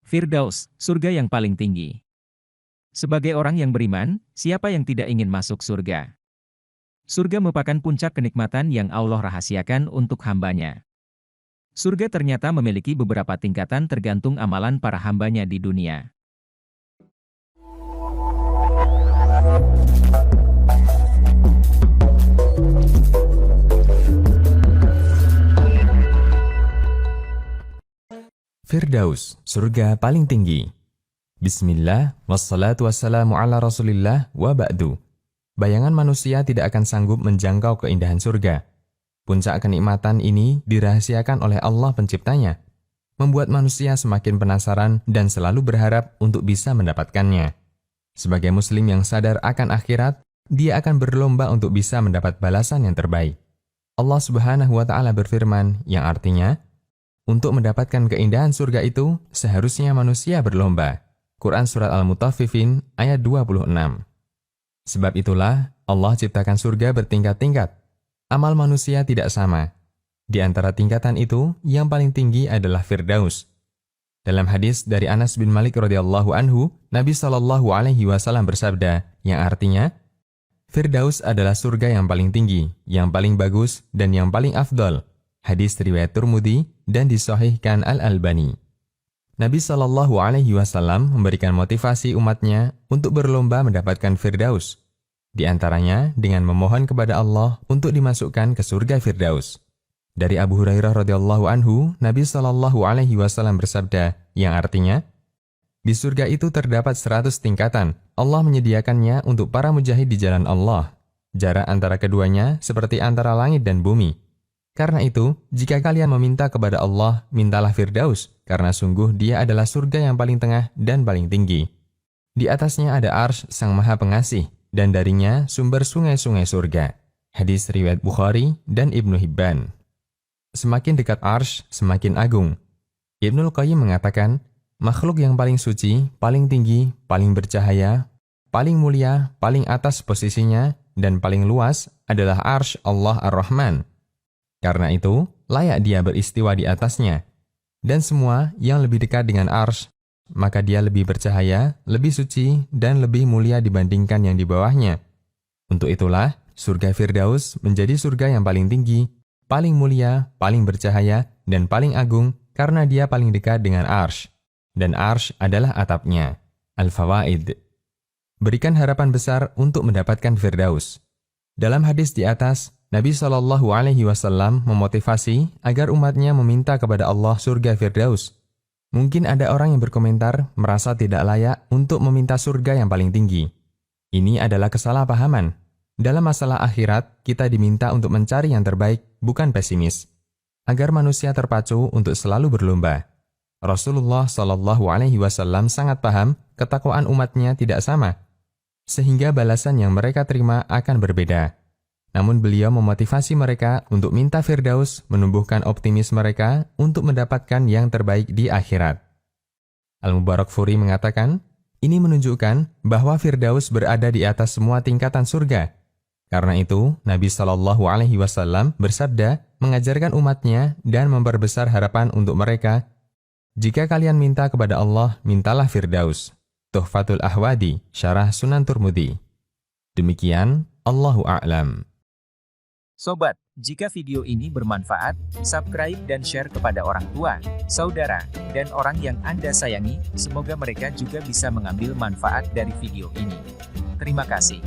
Firdaus, surga yang paling tinggi. Sebagai orang yang beriman, siapa yang tidak ingin masuk surga? Surga merupakan puncak kenikmatan yang Allah rahasiakan untuk hambanya. Surga ternyata memiliki beberapa tingkatan tergantung amalan para hambanya di dunia. Firdaus, surga paling tinggi. Bismillah, wassalatu wassalamu ala rasulillah, wa ba'du. Bayangan manusia tidak akan sanggup menjangkau keindahan surga. Puncak kenikmatan ini dirahasiakan oleh Allah penciptanya, membuat manusia semakin penasaran dan selalu berharap untuk bisa mendapatkannya. Sebagai muslim yang sadar akan akhirat, dia akan berlomba untuk bisa mendapat balasan yang terbaik. Allah Subhanahu wa Ta'ala berfirman, yang artinya, untuk mendapatkan keindahan surga itu, seharusnya manusia berlomba. Quran Surat Al-Mutaffifin ayat 26. Sebab itulah, Allah ciptakan surga bertingkat-tingkat. Amal manusia tidak sama. Di antara tingkatan itu, yang paling tinggi adalah Firdaus. Dalam hadis dari Anas bin Malik radhiyallahu anhu, Nabi SAW bersabda, yang artinya, Firdaus adalah surga yang paling tinggi, yang paling bagus, dan yang paling afdol. Hadis riwayat Tirmidzi dan disahihkan Al-Albani. Nabi SAW memberikan motivasi umatnya untuk berlomba mendapatkan Firdaus. Di antaranya dengan memohon kepada Allah untuk dimasukkan ke surga Firdaus. Dari Abu Hurairah radhiyallahu anhu, Nabi SAW bersabda, yang artinya, di surga itu terdapat 100 tingkatan. Allah menyediakannya untuk para mujahid di jalan Allah. Jarak antara keduanya seperti antara langit dan bumi. Karena itu, jika kalian meminta kepada Allah, mintalah Firdaus, karena sungguh dia adalah surga yang paling tengah dan paling tinggi. Di atasnya ada Arsy Sang Maha Pengasih, dan darinya sumber sungai-sungai surga. Hadis riwayat Bukhari dan Ibnu Hibban. Semakin dekat Arsy, semakin agung. Ibnul Qayyim mengatakan, makhluk yang paling suci, paling tinggi, paling bercahaya, paling mulia, paling atas posisinya, dan paling luas adalah Arsy Allah Ar-Rahman. Karena itu, layak dia beristiwa di atasnya. Dan semua yang lebih dekat dengan Arsy, maka dia lebih bercahaya, lebih suci, dan lebih mulia dibandingkan yang di bawahnya. Untuk itulah, surga Firdaus menjadi surga yang paling tinggi, paling mulia, paling bercahaya, dan paling agung karena dia paling dekat dengan Arsy. Dan Arsy adalah atapnya. Al-Fawaid. Berikan harapan besar untuk mendapatkan Firdaus. Dalam hadis di atas, Nabi SAW memotivasi agar umatnya meminta kepada Allah surga Firdaus. Mungkin ada orang yang berkomentar merasa tidak layak untuk meminta surga yang paling tinggi. Ini adalah kesalahpahaman. Dalam masalah akhirat, kita diminta untuk mencari yang terbaik, bukan pesimis. Agar manusia terpacu untuk selalu berlomba. Rasulullah SAW sangat paham ketakwaan umatnya tidak sama, sehingga balasan yang mereka terima akan berbeda. Namun beliau memotivasi mereka untuk minta Firdaus, menumbuhkan optimis mereka untuk mendapatkan yang terbaik di akhirat. Al-Mubarakfuri mengatakan, ini menunjukkan bahwa Firdaus berada di atas semua tingkatan surga. Karena itu, Nabi SAW bersabda, mengajarkan umatnya dan memperbesar harapan untuk mereka, jika kalian minta kepada Allah, mintalah Firdaus. Tuhfatul Ahwadi, Syarah Sunan Tirmidzi. Demikian, Allahu a'lam. Sobat, jika video ini bermanfaat, subscribe dan share kepada orang tua, saudara, dan orang yang Anda sayangi, semoga mereka juga bisa mengambil manfaat dari video ini. Terima kasih.